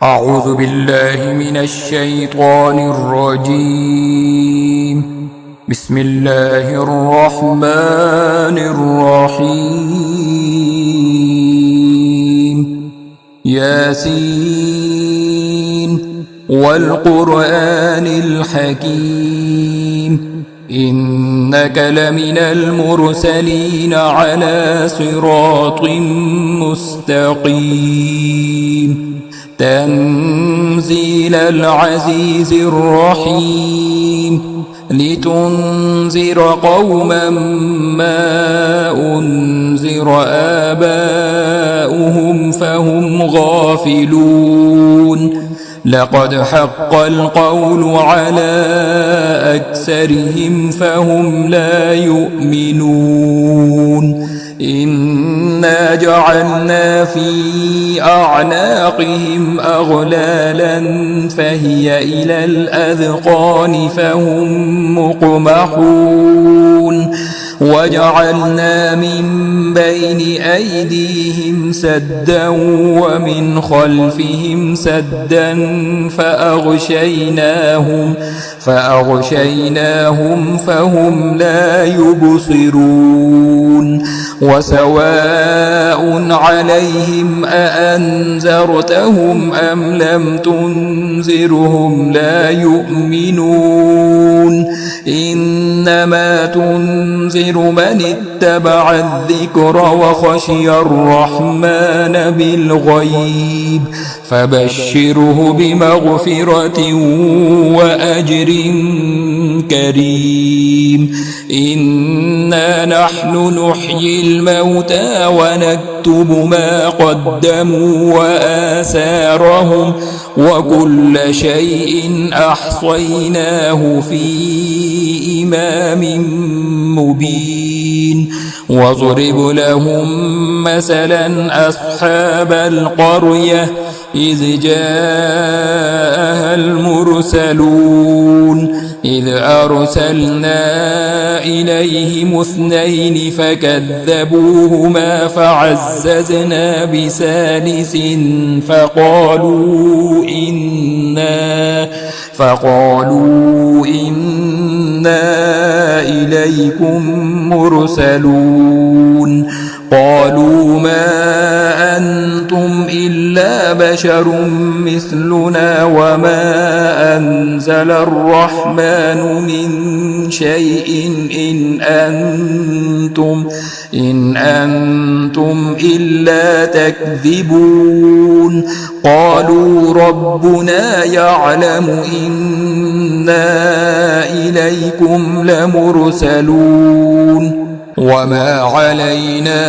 أعوذ بالله من الشيطان الرجيم. بسم الله الرحمن الرحيم. ياسين والقرآن الحكيم إنك لمن المرسلين على صراط مستقيم تنزيل العزيز الرحيم لتنذر قوما ما أنذر آباؤهم فهم غافلون لقد حق القول على أكثرهم فهم لا يؤمنون إنا جعلنا في أعناقهم أغلالا فهي إلى الأذقان فهم مقمحون وجعلنا من بين أيديهم سدا ومن خلفهم سدا فأغشيناهم فهم لا يبصرون وسواء عليهم أأنذرتهم أم لم تنذرهم لا يؤمنون إنما تنذر من اتبع الذكر وخشي الرحمن بالغيب فبشره بمغفرة وأجر كريم إنا نحن نحيي الموتى ونكتب ما قدموا وآثارهم وكل شيء أحصيناه في إمام مبين واضرب لهم مثلا أصحاب القرية إذ جاءها المرسلون إذ أرسلنا إليهم 2 فكذبوهما فعززنا بثالث فقالوا إنا إليكم مرسلون قالوا ما أنتم إلا بشر مثلنا وما أنزل الرحمن من شيء إن أنتم إلا تكذبون قالوا ربنا يعلم إنا إليكم لمرسلون وما علينا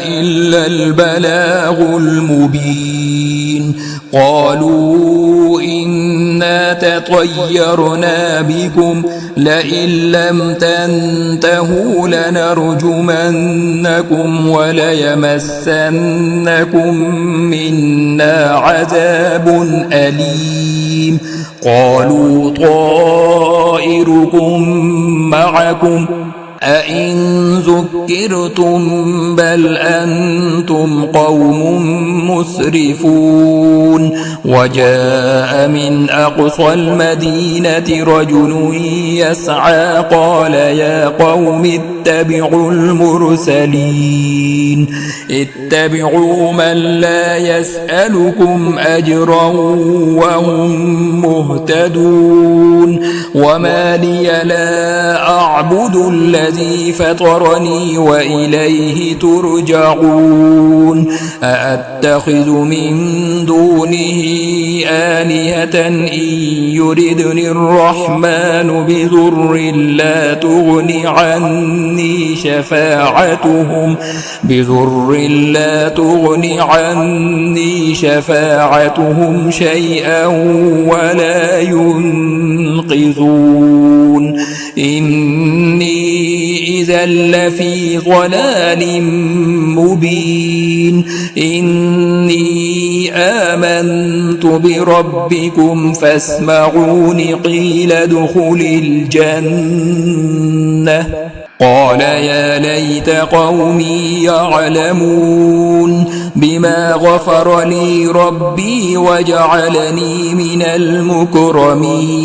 إلا البلاغ المبين قالوا إنا تطيرنا بكم لئن لم تنتهوا لنرجمنكم وليمسنكم منا عذاب أليم قالوا طائركم معكم أئن ذكرتم بل أنتم قوم مسرفون وجاء من أقصى المدينة رجل يسعى قال يا قوم اتبعوا المرسلين اتبعوا من لا يسألكم أجرا وهم مهتدون وما لي لا أعبد الذي فطرني وإليه ترجعون أأتخذ من دونه آلهة إن يردني الرحمن بضر لا تغن عني شفاعتهم شيئا ولا ينقذون إني إذا لفي ضلال مبين إني آمنت بربكم فاسمعون قيل ادخل الجنة قال يا ليت قومي يعلمون بما غفر لي ربي وجعلني من المكرمين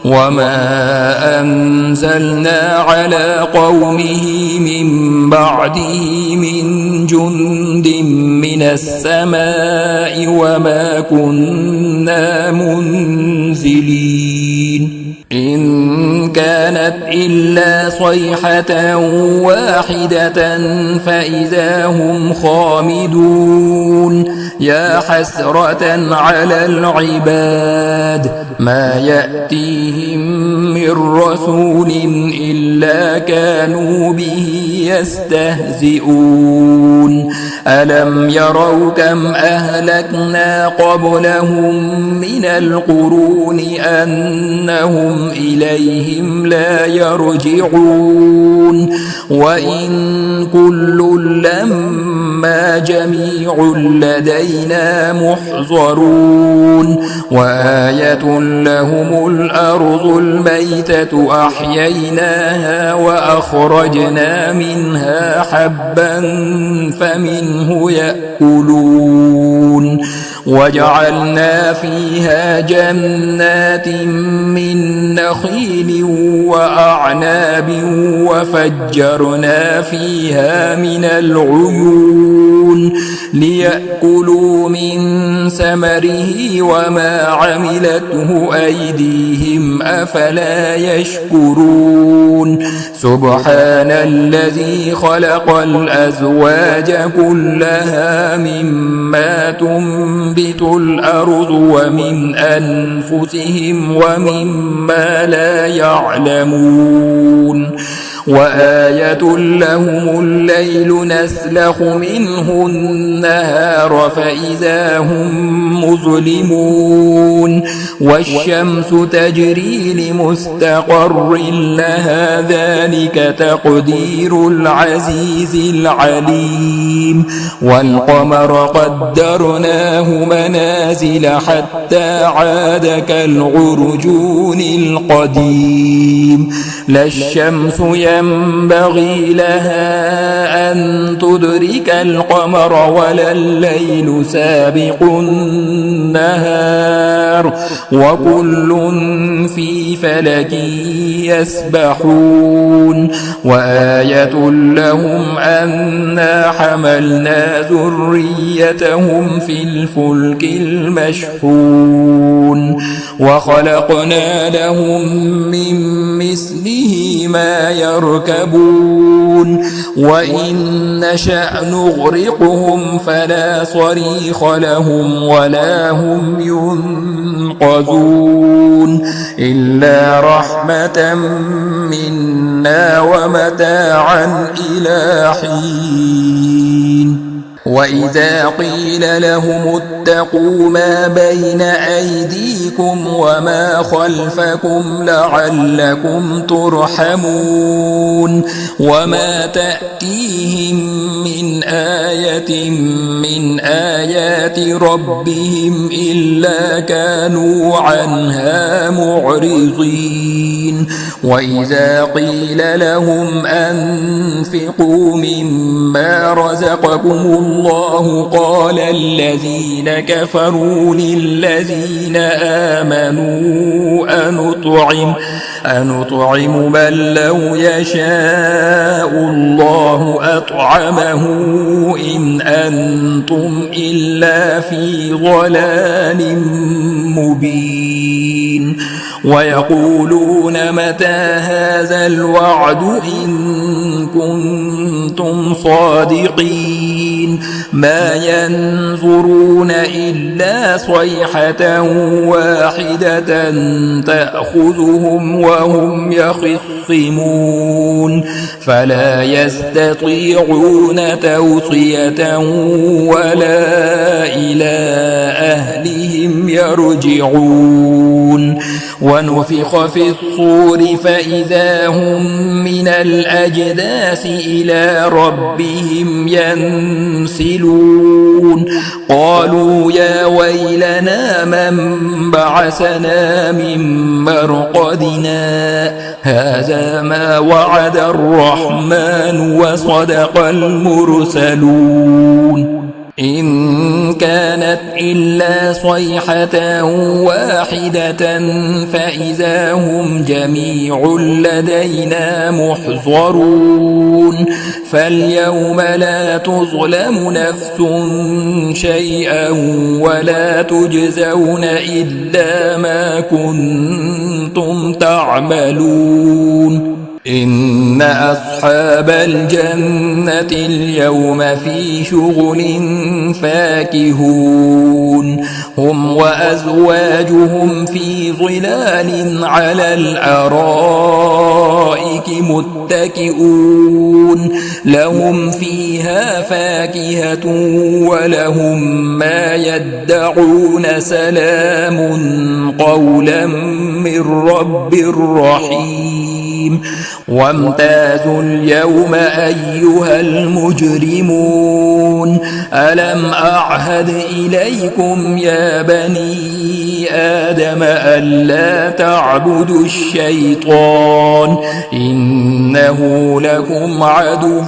وما أنزلنا على قومه من بعده من جند من السماء وما كنا منزلين إن كانت إلا صيحة واحدة فإذا هم خامدون يا حسرة على العباد ما يأتيهم من رسول إلا كانوا به يستهزئون ألم يروا كم أهلكنا قبلهم من القرون أنهم إليهم لا يرجعون وإن كل لما جميع لدينا محضرون وآية لهم الأرض الميتة أحييناها وأخرجنا منها حبا فمنه يأكلون وجعلنا فيها جنات من نخيل وأعناب وفجرنا فيها من العيون ليأكلوا من ثمره وما عملته أيديهم أفلا يشكرون سبحان الذي خلق الأزواج كلها مما تنبت الأرض ومن أنفسهم ومما لا يعلمون وآية لهم الليل نسلخ منه النهار فإذا هم مظلمون والشمس تجري لمستقر لها ذلك تقدير العزيز العليم والقمر قدرناه منازل حتى عاد كالعرجون القديم لا الشمس ينبغي لها أن تدرك القمر ولا الليل سابق النهار وكل في فلك يسبحون وآية لهم أنا حملنا ذريتهم في الفلك المشحون وخلقنا لهم من مثله ما يركبون وإن نشأ نغرقهم فلا صريخ لهم ولا هم ينقذون إلا رحمة منا ومتاعا إلى حين وإذا قيل لهم اتقوا ما بين أيديكم وما خلفكم لعلكم ترحمون وما تأتيهم من آية من آيات ربهم إلا كانوا عنها معرضين وإذا قيل لهم أنفقوا مما رزقكم الله قال الذين كفروا للذين آمنوا أنطعم من لو يشاء الله أطعمه إن أنتم إلا في ضلال مبين ويقولون متى هذا الوعد إن كنتم صادقين ما ينظرون إلا صيحة واحدة تأخذهم وهم يخصمون فلا يستطيعون توصية ولا إلى أهلهم يرجعون ونفخ في الصور فإذا هم من الأجداث إلى ربهم ينسلون ينزلون قالوا يا ويلنا من بعثنا من مرقدنا هذا ما وعد الرحمن وصدق المرسلون إن كانت إلا صيحة واحدة فإذا هم جميع لدينا محضرون فاليوم لا تظلم نفس شيئا ولا تجزون إلا ما كنتم تعملون إن أصحاب الجنة اليوم في شغل فاكهون هم وأزواجهم في ظلال على الأرائك متكئون لهم فيها فاكهة ولهم ما يدعون سلام قولا من رب رحيم وامتازوا اليوم أيها المجرمون ألم أعهد إليكم يا بني آدم ألا تعبدوا الشيطان إنه لكم عدو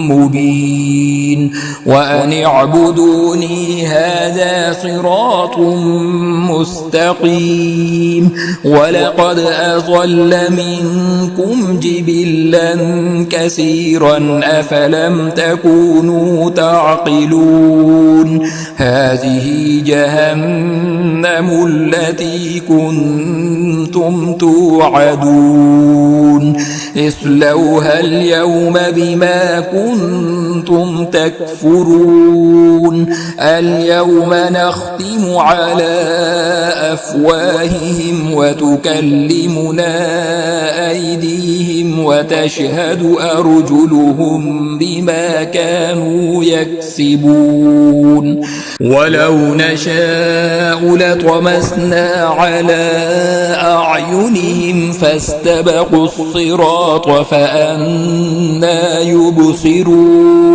مبين وأن اعبدوني هذا صراط مستقيم ولقد أضل منكم جبلا كثيرا أفلم تكونوا تعقلون هذه جهنم التي كنتم توعدون اصلوها اليوم بما كنتم تكفرون اليوم نختم على أفواههم وتكلمنا أيديهم وتشهد أرجلهم بما كانوا يكسبون ولو نشاء لطمسنا على أعينهم فاستبقوا الصراط فأنى يبصرون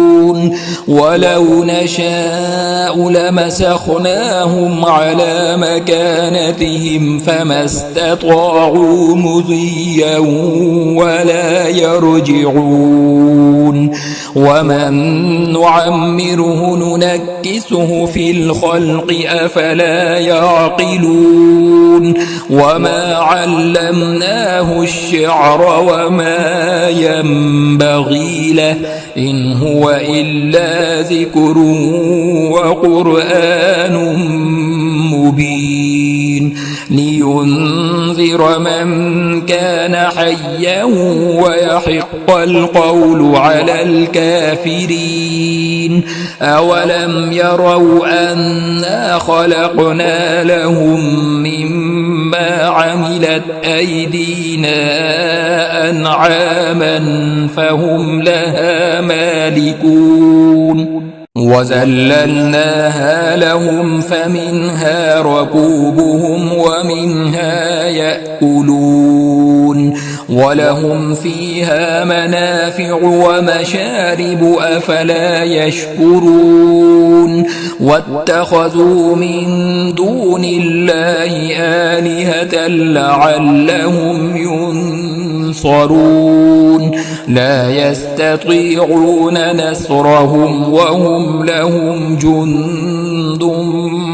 ولو نشاء لمسخناهم على مكانتهم فما استطاعوا مضيا ولا يرجعون ومن نعمره ننكسه في الخلق أفلا يعقلون وما علمناه الشعر وما ينبغي له إن هو إلا ذكر وقرآن مبين لينذر من كان حيا ويحق القول على الكافرين أولم يروا أنا خلقنا لهم مما عملت أيدينا أنعاما فهم لها مالكون وذللناها لهم فمنها ركوبهم ومنها يأكلون ولهم فيها منافع ومشارب أفلا يشكرون واتخذوا من دون الله آلهة لعلهم ينصرون لا يستطيعون نصرهم وهم لهم جند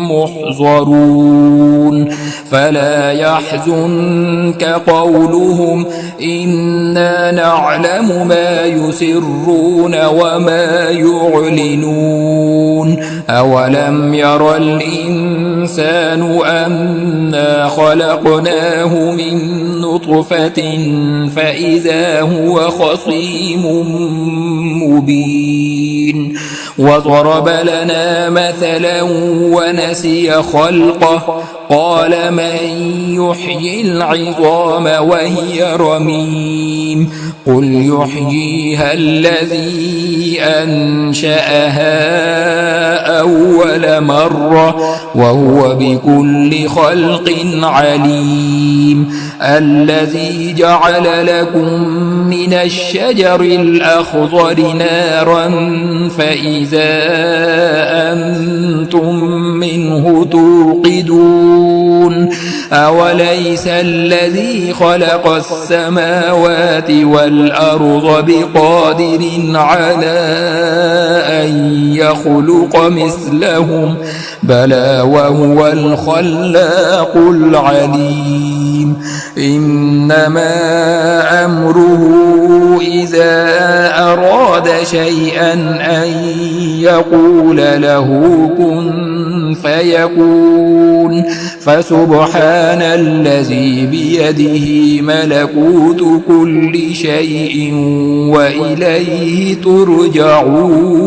محضرون فلا يحزنك قولهم إنا نعلم ما يسرون وما يعلنون أولم ير الإنسان أنا خلقناه من نطفة فإذا هو خصيم مبين وضرب لنا مثلا ونسي خلقه قال من يحيي العظام وهي رميم قل يحييها الذي أنشأها أول مرة وهو بكل خلق عليم الذي جعل لكم من الشجر الأخضر نارا فإذا إذا أنتم منه توقدون أوليس الذي خلق السماوات والأرض بقادر على أن يخلق مثلهم بلى وهو الخلاق العليم إنما أمره إذا أراد شيئا أن يقول له كن فيكون فسبحان الذي بيده ملكوت كل شيء وإليه ترجعون